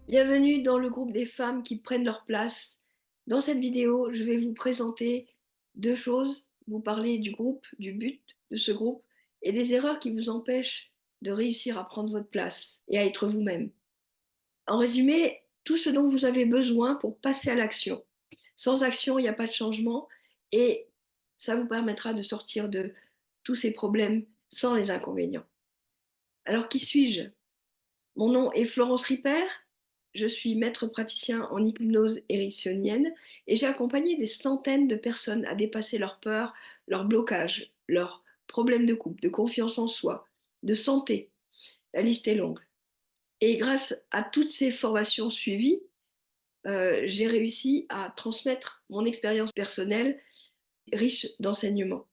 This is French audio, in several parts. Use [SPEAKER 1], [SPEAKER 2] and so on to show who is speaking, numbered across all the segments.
[SPEAKER 1] Bienvenue dans le groupe des femmes qui prennent leur place. Dans cette vidéo, je vais vous présenter deux choses, vous parler du groupe, du but de ce groupe et des erreurs qui vous empêchent de réussir à prendre votre place et à être vous-même. En résumé, tout ce dont vous avez besoin pour passer à l'action. Sans action, il n'y a pas de changement et ça vous permettra de sortir de tous ces problèmes sans les inconvénients. Alors, qui suis-je? Mon nom est Florence Ripert, je suis maître praticien en hypnose ericksonienne et j'ai accompagné des centaines de personnes à dépasser leurs peurs, leurs blocages, leurs problèmes de couple, de confiance en soi, de santé. La liste est longue. Et grâce à toutes ces formations suivies, j'ai réussi à transmettre mon expérience personnelle riche d'enseignements.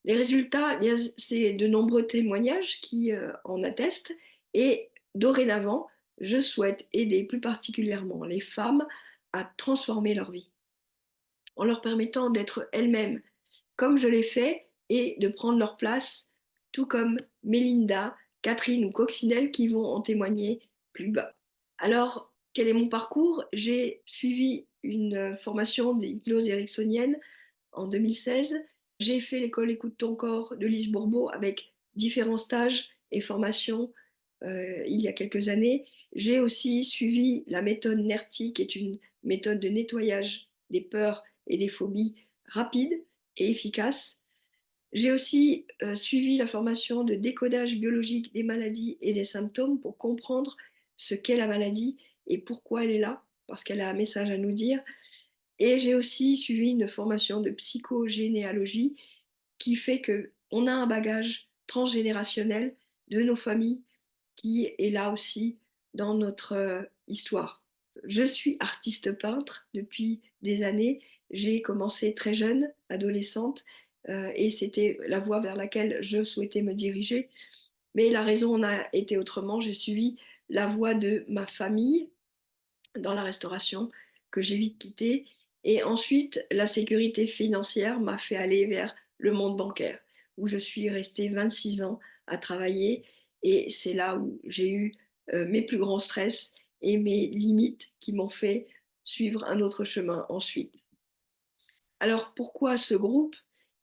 [SPEAKER 1] Les résultats, eh bien, c'est de nombreux témoignages qui en attestent. Et dorénavant, je souhaite aider plus particulièrement les femmes à transformer leur vie en leur permettant d'être elles-mêmes comme je l'ai fait et de prendre leur place, tout comme Mélinda, Catherine ou Coccinelle qui vont en témoigner plus bas. Alors, quel est mon parcours? J'ai suivi une formation d'hypnose ericksonienne en 2016. J'ai fait l'école Écoute ton corps de Lise Bourbeau avec différents stages et formations il y a quelques années. J'ai aussi suivi la méthode NERTI, qui est une méthode de nettoyage des peurs et des phobies rapide et efficace. J'ai aussi suivi la formation de décodage biologique des maladies et des symptômes pour comprendre ce qu'est la maladie et pourquoi elle est là, parce qu'elle a un message à nous dire. Et j'ai aussi suivi une formation de psychogénéalogie qui fait qu'on a un bagage transgénérationnel de nos familles qui est là aussi dans notre histoire. Je suis artiste peintre depuis des années. J'ai commencé très jeune, adolescente, et c'était la voie vers laquelle je souhaitais me diriger. Mais la raison en a été autrement. J'ai suivi la voie de ma famille dans la restauration que j'ai vite quittée. Et ensuite, la sécurité financière m'a fait aller vers le monde bancaire, où je suis restée 26 ans à travailler. Et c'est là où j'ai eu mes plus grands stress et mes limites qui m'ont fait suivre un autre chemin ensuite. Alors pourquoi ce groupe?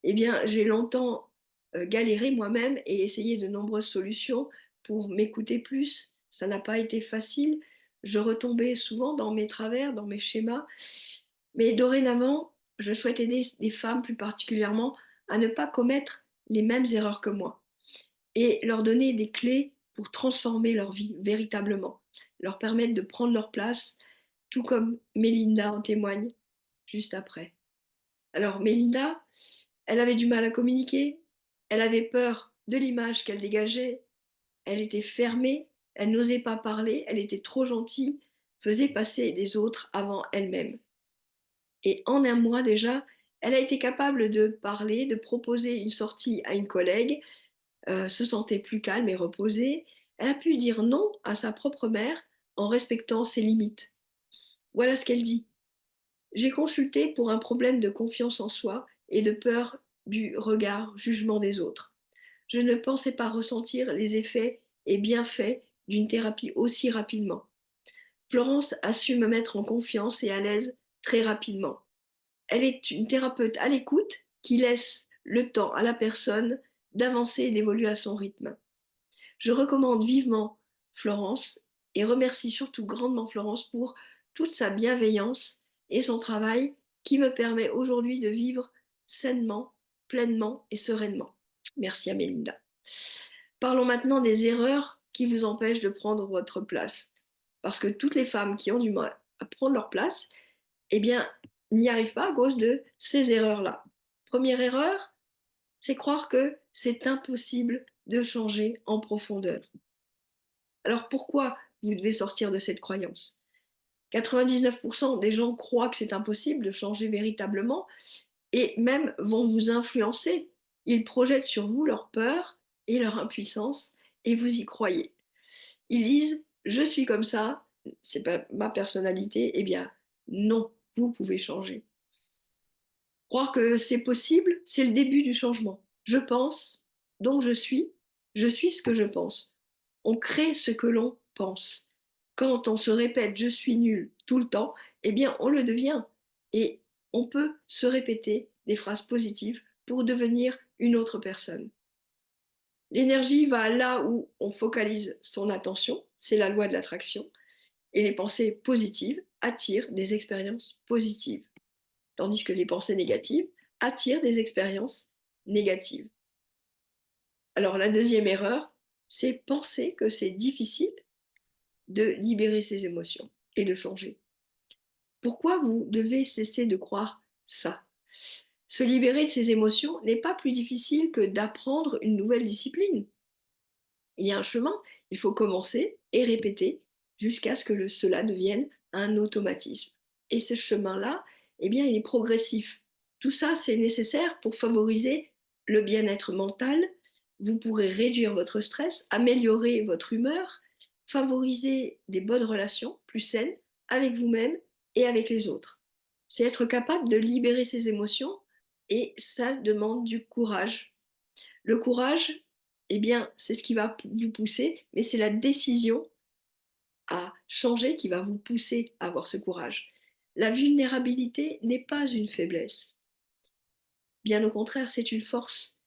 [SPEAKER 1] Eh bien, j'ai longtemps galéré moi-même et essayé de nombreuses solutions pour m'écouter plus. Ça n'a pas été facile. Je retombais souvent dans mes travers, dans mes schémas. Mais dorénavant, je souhaite aider des femmes plus particulièrement à ne pas commettre les mêmes erreurs que moi et leur donner des clés pour transformer leur vie véritablement, leur permettre de prendre leur place, tout comme Mélinda en témoigne juste après. Alors Mélinda, elle avait du mal à communiquer, elle avait peur de l'image qu'elle dégageait, elle était fermée, elle n'osait pas parler, elle était trop gentille, faisait passer les autres avant elle-même. Et en un mois déjà, elle a été capable de parler, de proposer une sortie à une collègue, se sentait plus calme et reposée. Elle a pu dire non à sa propre mère en respectant ses limites. Voilà ce qu'elle dit. J'ai consulté pour un problème de confiance en soi et de peur du regard, jugement des autres. Je ne pensais pas ressentir les effets et bienfaits d'une thérapie aussi rapidement. Florence a su me mettre en confiance et à l'aise très rapidement. Elle est une thérapeute à l'écoute qui laisse le temps à la personne d'avancer et d'évoluer à son rythme. Je recommande vivement Florence et remercie surtout grandement Florence pour toute sa bienveillance et son travail qui me permet aujourd'hui de vivre sainement, pleinement et sereinement. Merci à Mélinda. Parlons maintenant des erreurs qui vous empêchent de prendre votre place. Parce que toutes les femmes qui ont du mal à prendre leur place, eh bien, n'y arrivent pas à cause de ces erreurs-là. Première erreur, c'est croire que c'est impossible de changer en profondeur. Alors pourquoi vous devez sortir de cette croyance? 99% des gens croient que c'est impossible de changer véritablement et même vont vous influencer. Ils projettent sur vous leur peur et leur impuissance et vous y croyez. Ils disent je suis comme ça, c'est pas ma personnalité. Eh bien non, vous pouvez changer. Croire que c'est possible, c'est le début du changement. Je pense, donc je suis ce que je pense. On crée ce que l'on pense. Quand on se répète «je suis nul» tout le temps, eh bien on le devient et on peut se répéter des phrases positives pour devenir une autre personne. L'énergie va là où on focalise son attention, c'est la loi de l'attraction, et les pensées positives attirent des expériences positives, tandis que les pensées négatives attirent des expériences négatives. Alors la deuxième erreur, c'est penser que c'est difficile de libérer ses émotions et de changer. Pourquoi vous devez cesser de croire ça? Se libérer de ses émotions n'est pas plus difficile que d'apprendre une nouvelle discipline. Il y a un chemin, il faut commencer et répéter jusqu'à ce que cela devienne un automatisme. Et ce chemin-là, eh bien, il est progressif. Tout ça, c'est nécessaire pour favoriser le bien-être mental. Vous pourrez réduire votre stress, améliorer votre humeur, favoriser des bonnes relations plus saines avec vous-même et avec les autres. C'est être capable de libérer ses émotions et ça demande du courage. Le courage, eh bien, c'est ce qui va vous pousser, mais c'est la décision à changer qui va vous pousser à avoir ce courage. La vulnérabilité n'est pas une faiblesse. Bien au contraire, c'est une force.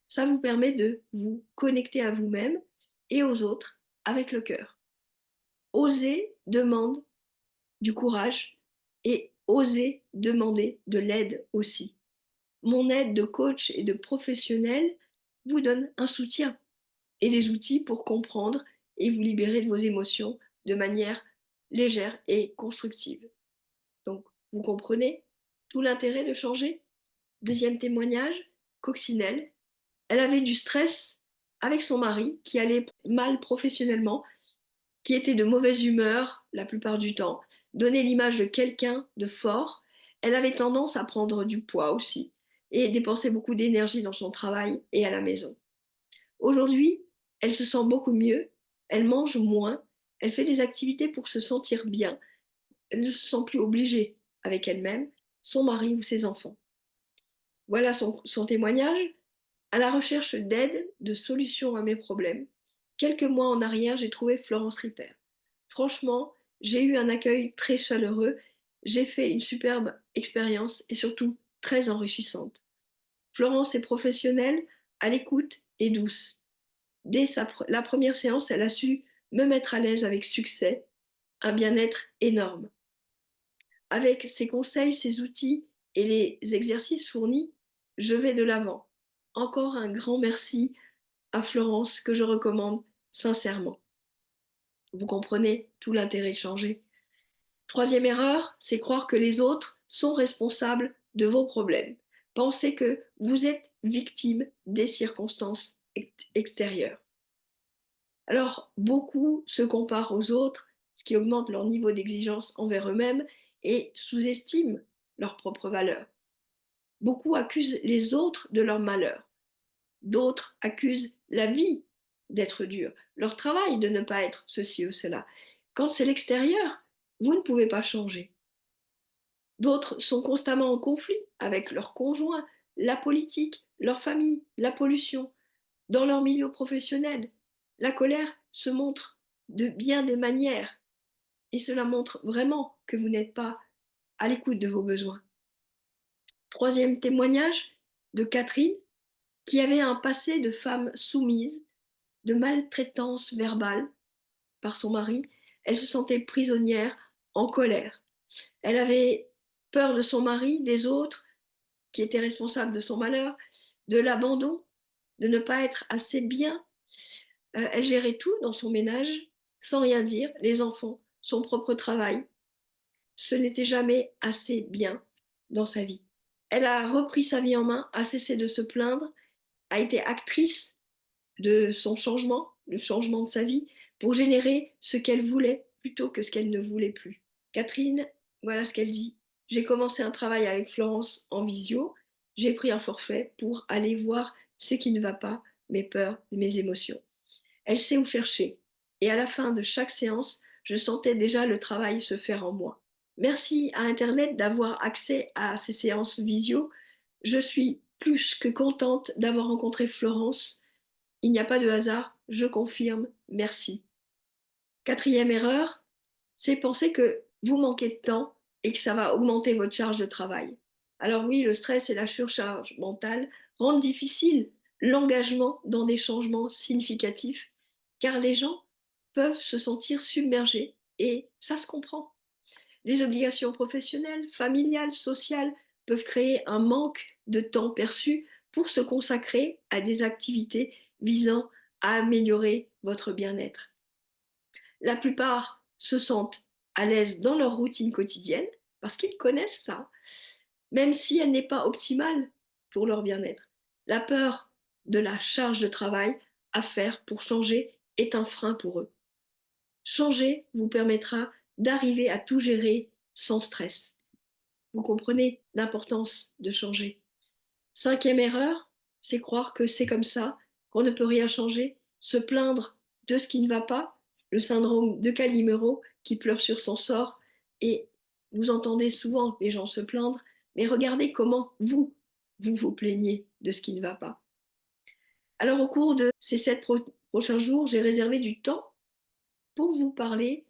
[SPEAKER 1] Ça vous permet de vous connecter à vous-même et aux autres avec le cœur. Oser demande du courage et oser demander de l'aide aussi. Mon aide de coach et de professionnel vous donne un soutien et des outils pour comprendre et vous libérer de vos émotions de manière légère et constructive. Donc, vous comprenez tout l'intérêt de changer? Deuxième témoignage, Coccinelle. Elle avait du stress avec son mari qui allait mal professionnellement, qui était de mauvaise humeur la plupart du temps, donnait l'image de quelqu'un de fort. Elle avait tendance à prendre du poids aussi et dépenser beaucoup d'énergie dans son travail et à la maison. Aujourd'hui, elle se sent beaucoup mieux, elle mange moins, elle fait des activités pour se sentir bien, elle ne se sent plus obligée avec elle-même, son mari ou ses enfants. Voilà son témoignage. À la recherche d'aide, de solutions à mes problèmes, quelques mois en arrière, j'ai trouvé Florence Ripper. Franchement, j'ai eu un accueil très chaleureux, j'ai fait une superbe expérience et surtout très enrichissante. Florence est professionnelle, à l'écoute et douce. Dès la première séance, elle a su me mettre à l'aise avec succès, un bien-être énorme. Avec ses conseils, ses outils et les exercices fournis, je vais de l'avant. Encore un grand merci à Florence que je recommande sincèrement. Vous comprenez tout l'intérêt de changer. Troisième erreur, c'est croire que les autres sont responsables de vos problèmes. Pensez que vous êtes victime des circonstances extérieures. Alors, beaucoup se comparent aux autres, ce qui augmente leur niveau d'exigence envers eux-mêmes et sous-estiment leur propre valeur. Beaucoup accusent les autres de leur malheur. D'autres accusent la vie d'être dure, leur travail de ne pas être ceci ou cela. Quand c'est l'extérieur, vous ne pouvez pas changer. D'autres sont constamment en conflit avec leur conjoint, la politique, leur famille, la pollution, dans leur milieu professionnel. La colère se montre de bien des manières et cela montre vraiment que vous n'êtes pas à l'écoute de vos besoins. Troisième témoignage de Catherine, qui avait un passé de femme soumise, de maltraitance verbale par son mari. Elle se sentait prisonnière, en colère. Elle avait peur de son mari, des autres qui étaient responsables de son malheur, de l'abandon, de ne pas être assez bien. Elle gérait tout dans son ménage, sans rien dire, les enfants, son propre travail. Ce n'était jamais assez bien dans sa vie. Elle a repris sa vie en main, a cessé de se plaindre, a été actrice de son changement, le changement de sa vie, pour générer ce qu'elle voulait plutôt que ce qu'elle ne voulait plus. Catherine, voilà ce qu'elle dit. J'ai commencé un travail avec Florence en visio. J'ai pris un forfait pour aller voir ce qui ne va pas, mes peurs, mes émotions. Elle sait où chercher. Et à la fin de chaque séance, je sentais déjà le travail se faire en moi. Merci à Internet d'avoir accès à ces séances visio. Je suis plus que contente d'avoir rencontré Florence. Il n'y a pas de hasard, je confirme, merci. Quatrième erreur, c'est penser que vous manquez de temps et que ça va augmenter votre charge de travail. Alors oui, le stress et la surcharge mentale rendent difficile l'engagement dans des changements significatifs, car les gens peuvent se sentir submergés et ça se comprend. Les obligations professionnelles, familiales, sociales peuvent créer un manque de temps perçu pour se consacrer à des activités visant à améliorer votre bien-être. La plupart se sentent à l'aise dans leur routine quotidienne parce qu'ils connaissent ça, même si elle n'est pas optimale pour leur bien-être. La peur de la charge de travail à faire pour changer est un frein pour eux. Changer vous permettra d'arriver à tout gérer sans stress. Vous comprenez l'importance de changer. Cinquième erreur, c'est croire que c'est comme ça, qu'on ne peut rien changer, se plaindre de ce qui ne va pas, le syndrome de Calimero qui pleure sur son sort. Et vous entendez souvent les gens se plaindre, mais regardez comment vous vous plaignez de ce qui ne va pas. Alors au cours de ces 7 prochains jours, j'ai réservé du temps pour vous parler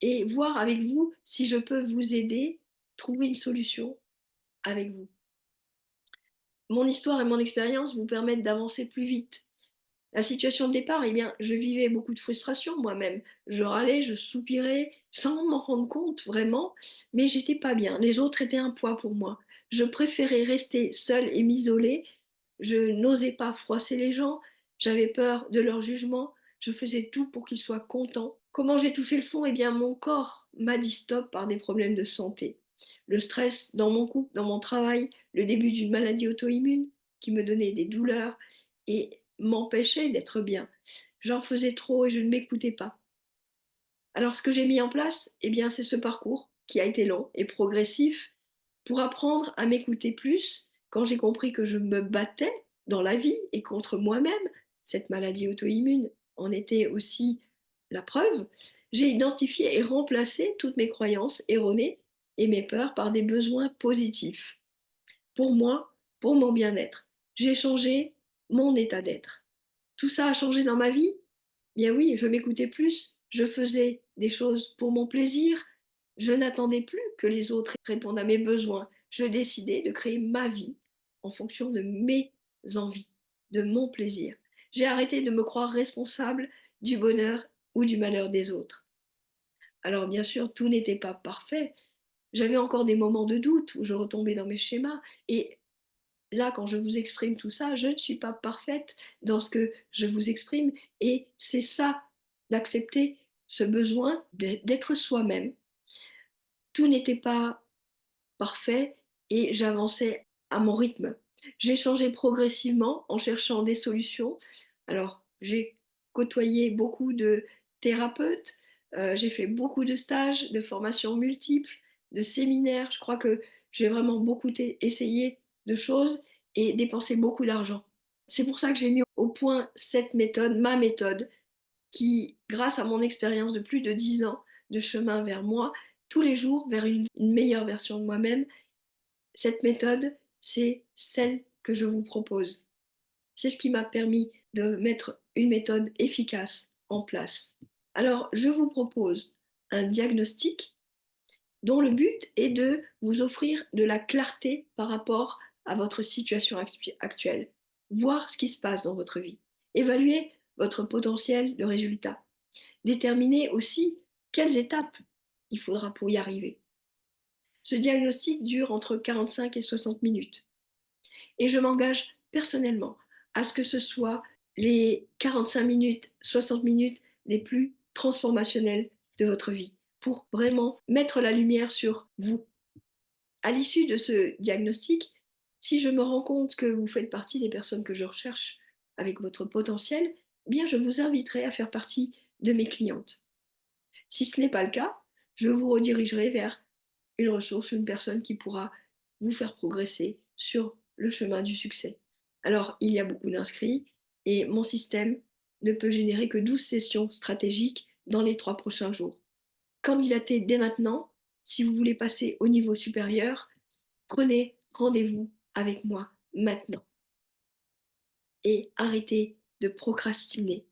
[SPEAKER 1] et voir avec vous si je peux vous aider, trouver une solution avec vous. Mon histoire et mon expérience vous permettent d'avancer plus vite. La situation de départ, eh bien, je vivais beaucoup de frustration moi-même. Je râlais, je soupirais, sans m'en rendre compte vraiment, mais j'étais pas bien. Les autres étaient un poids pour moi. Je préférais rester seule et m'isoler. Je n'osais pas froisser les gens. J'avais peur de leur jugement. Je faisais tout pour qu'ils soient contents. Comment j'ai touché le fond? Eh bien, mon corps m'a dit stop par des problèmes de santé. Le stress dans mon couple, dans mon travail, le début d'une maladie auto-immune qui me donnait des douleurs et m'empêchait d'être bien. J'en faisais trop et je ne m'écoutais pas. Alors ce que j'ai mis en place, eh bien, c'est ce parcours qui a été long et progressif pour apprendre à m'écouter plus quand j'ai compris que je me battais dans la vie et contre moi-même. Cette maladie auto-immune en était aussi la preuve. J'ai identifié et remplacé toutes mes croyances erronées et mes peurs par des besoins positifs. Pour moi, pour mon bien-être. J'ai changé mon état d'être. Tout ça a changé dans ma vie? Bien oui, je m'écoutais plus, je faisais des choses pour mon plaisir, je n'attendais plus que les autres répondent à mes besoins. Je décidais de créer ma vie en fonction de mes envies, de mon plaisir. J'ai arrêté de me croire responsable du bonheur ou du malheur des autres. Alors bien sûr, tout n'était pas parfait. J'avais encore des moments de doute où je retombais dans mes schémas et là, quand je vous exprime tout ça, je ne suis pas parfaite dans ce que je vous exprime et c'est ça, d'accepter ce besoin d'être soi-même. Tout n'était pas parfait et j'avançais à mon rythme. J'ai changé progressivement en cherchant des solutions. Alors, j'ai côtoyé beaucoup de thérapeutes, j'ai fait beaucoup de stages, de formations multiples, de séminaires. Je crois que j'ai vraiment beaucoup essayé de choses et dépensé beaucoup d'argent. C'est pour ça que j'ai mis au point cette méthode, ma méthode, qui, grâce à mon expérience de plus de 10 ans de chemin vers moi, tous les jours vers une meilleure version de moi-même, cette méthode, c'est celle que je vous propose. C'est ce qui m'a permis de mettre une méthode efficace en place. Alors, je vous propose un diagnostic dont le but est de vous offrir de la clarté par rapport à votre situation actuelle, voir ce qui se passe dans votre vie, évaluer votre potentiel de résultat, déterminer aussi quelles étapes il faudra pour y arriver. Ce diagnostic dure entre 45 et 60 minutes et je m'engage personnellement à ce que ce soit les 45 minutes, 60 minutes les plus transformationnelles de votre vie pour vraiment mettre la lumière sur vous. À l'issue de ce diagnostic, si je me rends compte que vous faites partie des personnes que je recherche avec votre potentiel, eh bien je vous inviterai à faire partie de mes clientes. Si ce n'est pas le cas, je vous redirigerai vers une ressource, une personne qui pourra vous faire progresser sur le chemin du succès. Alors, il y a beaucoup d'inscrits et mon système ne peut générer que 12 sessions stratégiques dans les 3 prochains jours. Candidatez dès maintenant. Si vous voulez passer au niveau supérieur, prenez rendez-vous avec moi maintenant et arrêtez de procrastiner.